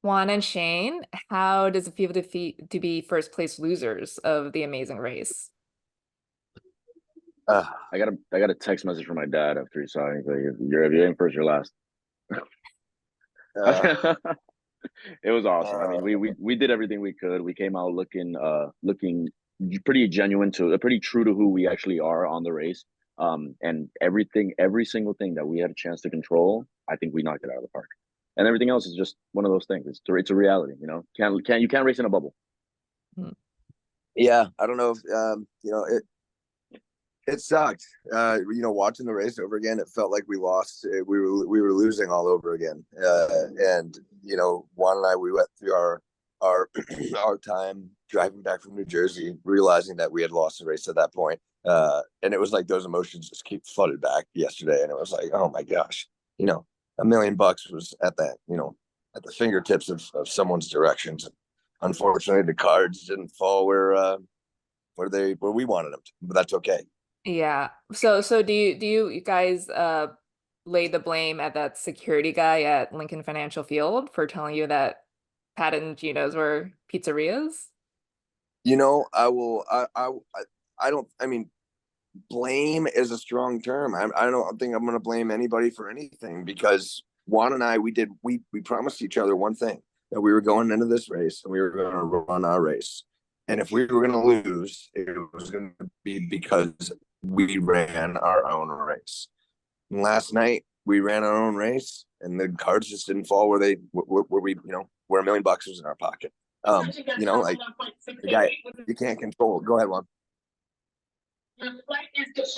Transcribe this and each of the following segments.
Juan and Shane, how does it feel to be first place losers of the Amazing Race? I got a text message from my dad after he saw it. He's like, "You're in first or last." Uh, It was awesome. I uh, mean, we did everything we could. We came out looking pretty genuine to pretty true to who we actually are on the race. And every single thing that we had a chance to control, I think we knocked it out of the park. And everything else is just one of those things. It's a reality, you know. You can't race in a bubble. Hmm. yeah, I don't know if it sucked. Watching the race over again, it felt like we lost. We were losing all over again. And Juan and I, we went through our our time driving back from New Jersey, realizing that we had lost the race at that point. And it was like those emotions just keep flooded back yesterday, and it was like, oh my gosh, $1 million was at the fingertips of someone's directions. Unfortunately, the cards didn't fall where we wanted them to, but that's okay. Yeah. So do you guys lay the blame at that security guy at Lincoln Financial Field for telling you that Pat and Gino's were pizzerias? I will. I don't. I mean, blame is a strong term. I don't think I'm going to blame anybody for anything because Juan and I, we promised each other one thing, that we were going into this race and we were going to run our race. And if we were going to lose, it was going to be because we ran our own race. And last night we ran our own race, and the cards just didn't fall where we where $1 million was in our pocket. Like the guy, you can't control. Go ahead, Juan.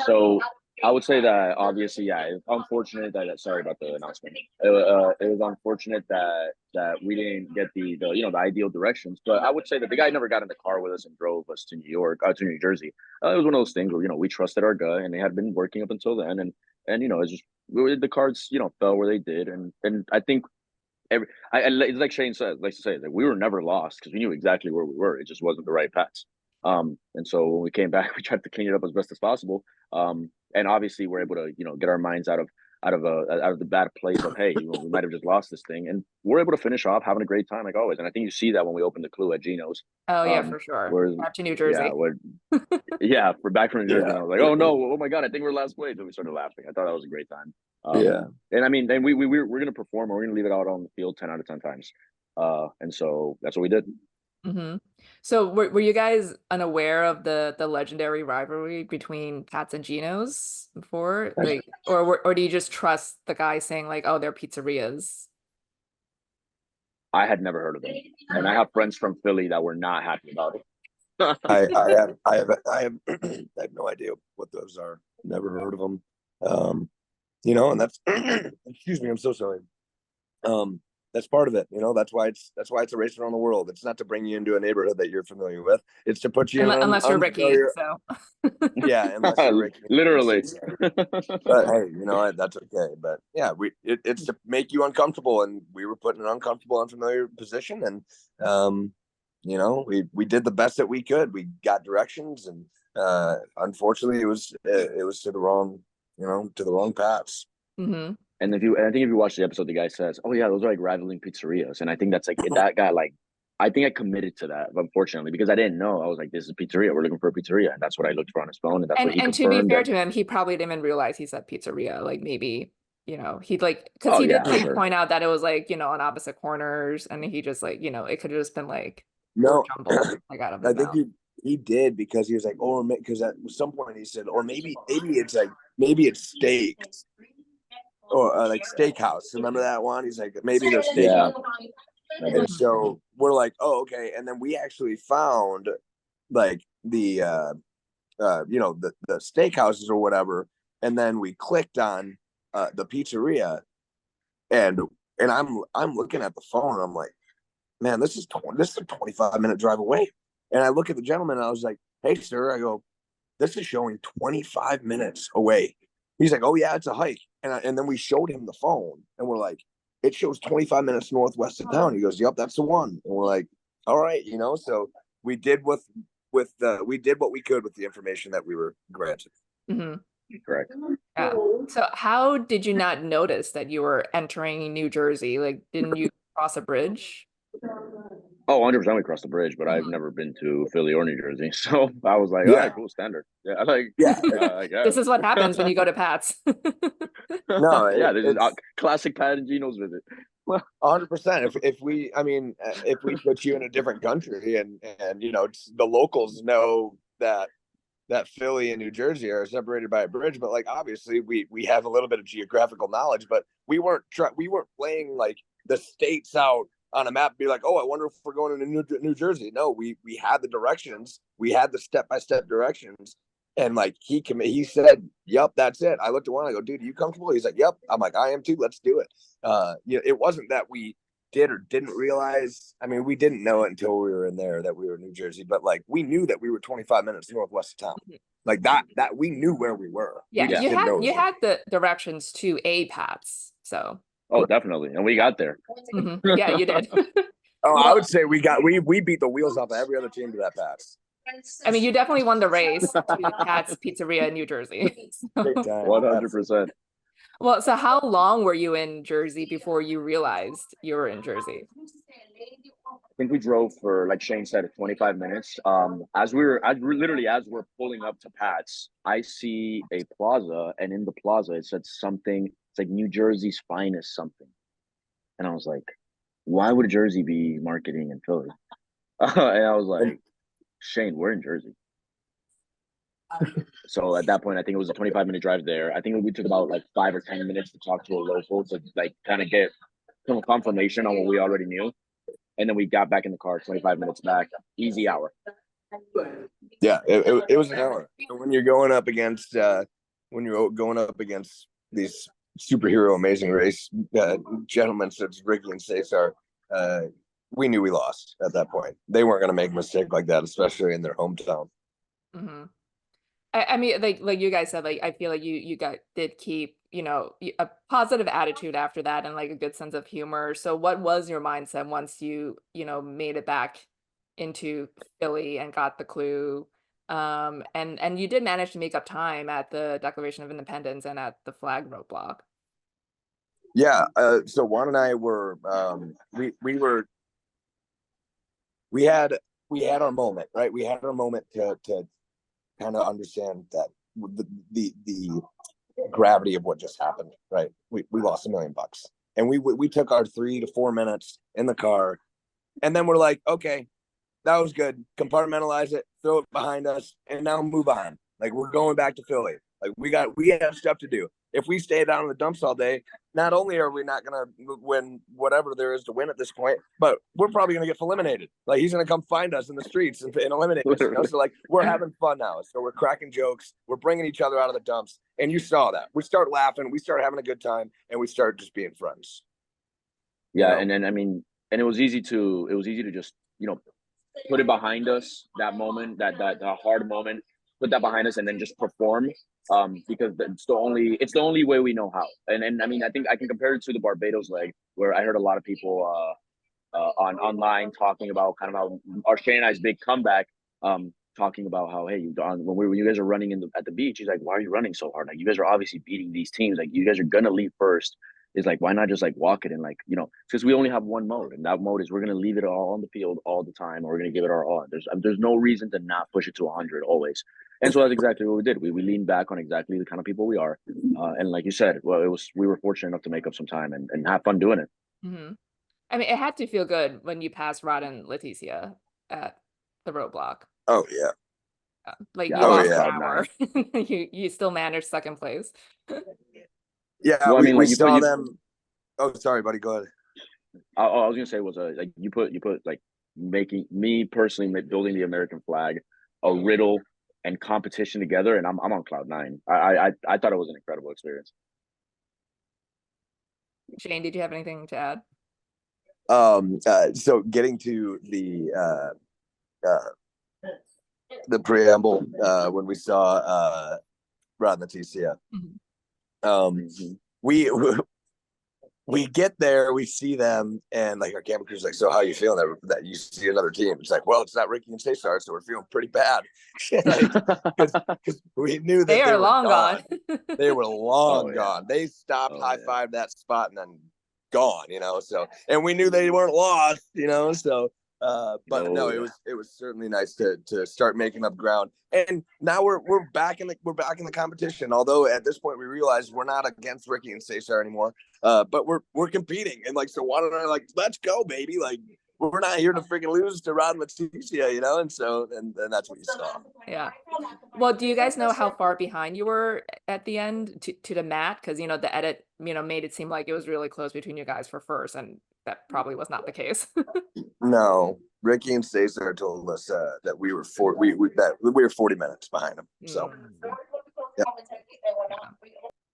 So I would say that obviously, yeah, it's unfortunate that. Sorry about the announcement. It was unfortunate that we didn't get the ideal directions. But I would say that the guy never got in the car with us and drove us to New York, to New Jersey. It was one of those things where we trusted our gut, and they had been working up until then, and it's just the cards fell where they did, and I think it's like Shane said, likes to say that we were never lost because we knew exactly where we were. It just wasn't the right paths. And so when we came back, we tried to clean it up as best as possible. And obviously we're able to, get our minds out of the bad place of, hey, we might have just lost this thing, and we're able to finish off having a great time like always. And I think you see that when we open the Clue at Geno's. Oh yeah, for sure. Whereas, Back to New yeah, Jersey. we're back from New Jersey, and Yeah, I was like, oh no, oh my god, I think we're last place, and we started laughing. I thought that was a great time. yeah. And I mean, and we're gonna perform, and we're gonna leave it out on the field 10 out of 10 times. And so that's what we did. Hmm. So were you guys unaware of the legendary rivalry between Pats and Geno's before? Like, or do you just trust the guy saying like, oh, they're pizzerias? I had never heard of them, and I have friends from Philly that were not happy about it. I have no idea what those are. Never heard of them. And that's excuse me. I'm so sorry. That's part of it. That's why it's a race around the world. It's not to bring you into a neighborhood that you're familiar with. It's to put you in an Unless you're Ricky, unfamiliar. so. Yeah, unless you're Ricky. Literally. But hey, that's okay. But yeah, it's to make you uncomfortable, and we were put in an uncomfortable, unfamiliar position, and we did the best that we could. We got directions, and unfortunately, it was to the wrong paths. Hmm. And I think if you watch the episode, the guy says, "Oh yeah, those are like rivaling pizzerias," and I think that's like that guy. Like, I think I committed to that, unfortunately, because I didn't know. I was like, "This is a pizzeria. We're looking for a pizzeria," and that's what I looked for on his phone, and that's what he And to be confirmed. fair And to him, he probably didn't even realize he said pizzeria. Like maybe, he'd like because oh he did yeah, like sure. point out that it was like, on opposite corners, and he just like, it could have just been like word No, jumbled like out of I his think mouth. he did because he was like, oh, because at some point he said, or maybe it's steak or like steakhouse. Remember that one? He's like, maybe they're Yeah, steakhouse. And Mhm. so we're like, oh, okay. And then we actually found like the steakhouses or whatever. And then we clicked on the pizzeria, and I'm looking at the phone, and I'm like, man, this is a 25-minute drive away. And I look at the gentleman, and I was like, hey, sir, I go, this is showing 25 minutes away. He's like, oh yeah, it's a hike. And then we showed him the phone, and we're like, it shows 25 minutes northwest of town. He goes, yep, that's the one. And we're like, all right, so we did we did what we could with the information that we were granted. Mhm. correct. Yeah. So how did you not notice that you were entering New Jersey? Like, didn't you cross a bridge? Oh, 100% we crossed the bridge, but I've Mhm. never been to Philly or New Jersey. So I was like, all right, Yeah, cool, standard. Yeah, like, yeah. I This guess. is what happens when you go to Pat's. No, Yeah, this is a it's classic Pat and Gino's visit. 100%. If we, I mean, if we put you in a different country and you know the locals know that Philly and New Jersey are separated by a bridge, but like obviously we have a little bit of geographical knowledge, but we weren't playing like the states out on a map. Be like, oh, I wonder if we're going to New Jersey. No, we had the directions, we had the step-by-step directions, and like he said, "Yep, that's it." I looked at one, I go, "Dude, are you comfortable?" He's like, "Yep." I'm like, "I am too. Let's do it." You know, it wasn't that we did or didn't realize. I mean, we didn't know it until we were in there that we were in New Jersey, but like we knew that we were 25 minutes northwest of town. Like that we knew where we were. We Yeah, just Yeah. didn't know. you had the directions to a Pat's, so Oh, definitely. And we got there. yeah, you did. Oh, I Well, would say we beat the wheels off of every other team to that pass. I mean, you definitely won the race to Pat's Pizzeria in New Jersey. Big time. 100%. Well, so how long were you in Jersey before you realized you were in Jersey? I think we drove for, like Shane said, 25 minutes. As we're literally as we're pulling up to Pat's, I see a plaza, and in the plaza it said something. It's like New Jersey's finest something, and I was like, why would Jersey be marketing in Philly? And I was like, Shane, we're in Jersey. So at that point, I think it was a 25-minute drive there. I think we took about like 5 or 10 minutes to talk to a local to like kind of get some confirmation on what we already knew. And then we got back in the car 25 minutes back, easy hour. Yeah, it was an hour. When you're going up against these superhero amazing race gentlemen such as Ricky and Cesar, we knew we lost at that point. They weren't going to make a mistake like that, especially in their hometown. Mhm. I mean, like you guys said, like I feel like you got did keep, a positive attitude after that and like a good sense of humor. So what was your mindset once made it back into Philly and got the clue? And you did manage to make up time at the Declaration of Independence and at the flag roadblock. Yeah, so Juan and I were we had our moment, right? We had our moment to kind of understand that the gravity of what just happened, right? We lost $1 million, and we took our 3 to 4 minutes in the car, and then we're like, okay, that was good. Compartmentalize it, throw it behind us, and now move on. Like we're going back to Philly. Like we have stuff to do. If we stay down in the dumps all day, not only are we not gonna win whatever there is to win at this point, but we're probably gonna get eliminated. Like he's gonna come find us in the streets and eliminate us. You know? So like we're having fun now. So we're cracking jokes. We're bringing each other out of the dumps, and you saw that. We start laughing. We start having a good time, and we start just being friends. Yeah, You know? and then I mean, and it was easy to just put it behind us, that moment, that hard moment, put that behind us, and then just perform. Because it's the only way we know how. And I mean, I think I can compare it to the Barbados leg, where I heard a lot of people online talking about kind of how our Shane and I's big comeback. Talking about how, hey, when you guys are running at the beach, he's like, why are you running so hard? Like you guys are obviously beating these teams. Like you guys are gonna leave first. Is like, why not just like walk it and like, because we only have one mode, and that mode is we're gonna leave it all on the field all the time, or we're gonna give it our all. There's no reason to not push it to 100 always. And so that's exactly what we did. We leaned back on exactly the kind of people we are, and like you said, well, we were fortunate enough to make up some time and have fun doing it. Mhm. I mean, it had to feel good when you passed Rod and Leticia at the roadblock. Oh yeah. Like Yeah, you I was lost on an cloud hour. nine. You still managed second place. Yeah, Well, I mean, we like saw them. Oh, sorry, buddy. Go ahead. I was gonna say was like you put like making me personally building the American flag, a riddle and competition together, and I'm on cloud nine. I thought it was an incredible experience. Shane, did you have anything to add? So getting to the preamble when we saw Rod and Leticia, we we get there, we see them, and like our camera crew's like, so how are you feeling that you see another team? It's like, well, it's not Ricky and Cesar, so we're feeling pretty bad. Because we knew that They are were long gone. They were long Oh, yeah. gone. They stopped, high-fived Yeah. that spot, and then gone, so, and we knew they weren't lost, so But no, it was certainly nice to start making up ground. And now we're back in the competition. Although at this point we realize we're not against Ricky and Cesar anymore. But we're competing, and like, so Juan and I are like, let's go, baby. Like, we're not here to freaking lose to Rod and Leticia, you know? And so, and that's what you saw. Yeah. Well, do you guys know how far behind you were at the end to the mat? Because, you know, the edit, you know, made it seem like it was really close between you guys for first, and that probably was not the case. No, Ricky and Cesar told us that we were 40 minutes behind them. So, yeah.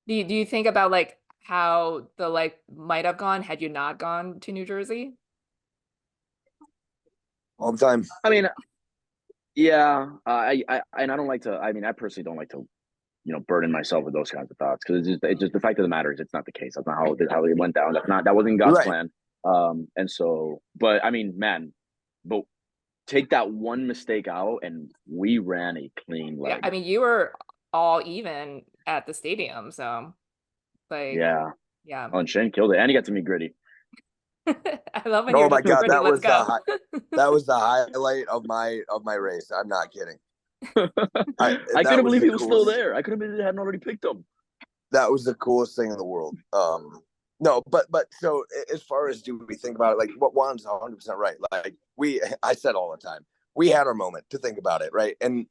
Do you think about like how the like might have gone had you not gone to New Jersey? All the time. I mean, yeah, I don't like to. I mean, I personally don't like to, you know, burden myself with those kinds of thoughts, because it's just the fact of the matter is it's not the case. That's not how it went down. That wasn't God's plan. And so, but I mean, man, but take that one mistake out, and we ran a clean leg. Yeah, I mean, you were all even at the stadium, so like, yeah. Oh, and Shane killed it, and he got to meet Gritty. I love when oh you're my god, Gritty, that was the highlight of my race. I'm not kidding. I couldn't believe he was still there. I couldn't believe they hadn't already picked him. That was the coolest thing in the world. No, but so as far as do we think about it, like what Juan's 100% right. Like I said all the time, we had our moment to think about it, right? And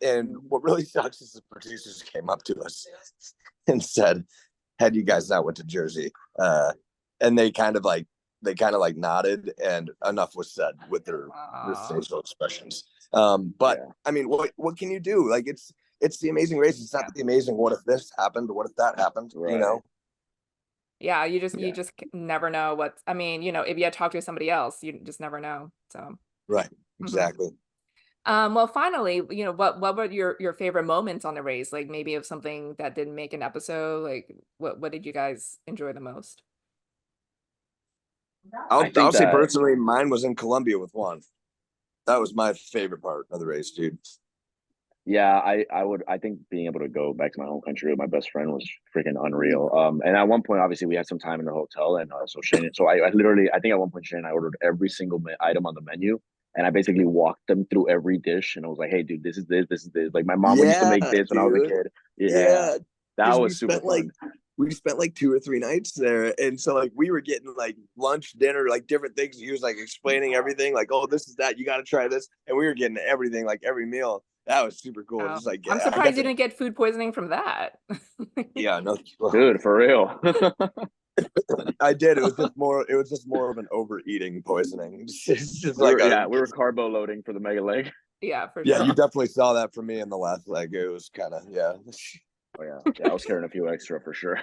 what really sucks is the producers came up to us and said, "Had you guys not went to Jersey?" And they kind of like nodded, and enough was said with their facial expressions. But yeah. I mean, what can you do? Like, it's the Amazing Race. It's not the Amazing what if this happened, what if that happened, right. You know? Yeah, you just never know what's, I mean, you know, if you had talked to somebody else, you just never know. So right, exactly. Well, finally, you know, what were your favorite moments on the race? Like maybe of something that didn't make an episode. Like what did you guys enjoy the most? I'll say personally, mine was in Colombia with Juan. That was my favorite part of the race, dude. Yeah, I think being able to go back to my home country with my best friend was freaking unreal. And at one point, obviously, we had some time in the hotel, and I literally, I think at one point, Shane and I ordered every single item on the menu, and I basically walked them through every dish, and I was like, "Hey, dude, this is this, this is this." Like my mom used to make this when I was a kid. Yeah, that was super fun. We spent like 2 or 3 nights there, and so like we were getting like lunch, dinner, like different things. He was like explaining everything, like, "Oh, this is that. You got to try this," and we were getting everything, like every meal. That was super cool. Wow. Just like, I'm surprised you didn't get food poisoning from that. Yeah, no, dude, for real. I did. It was just more of an overeating poisoning. It's just we were carbo loading for the mega leg. Yeah, for sure. Yeah, you definitely saw that from me in the last leg. It was kind of Oh yeah, I was carrying a few extra for sure.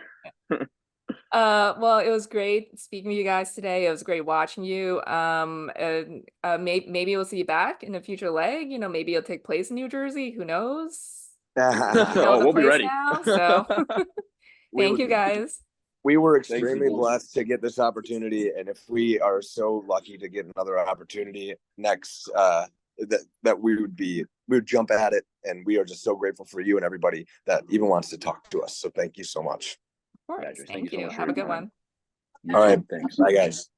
Well, it was great speaking with you guys today. It was great watching you. Maybe we'll see you back in a future leg. You know, maybe it'll take place in New Jersey. Who knows? We'll be ready now. So, thank you guys. We were extremely blessed to get this opportunity, and if we are so lucky to get another opportunity next, that we would jump at it, and we are just so grateful for you and everybody that even wants to talk to us. So thank you so much. Of course. Thank you. Have a good one. All right. Thanks. Bye, guys.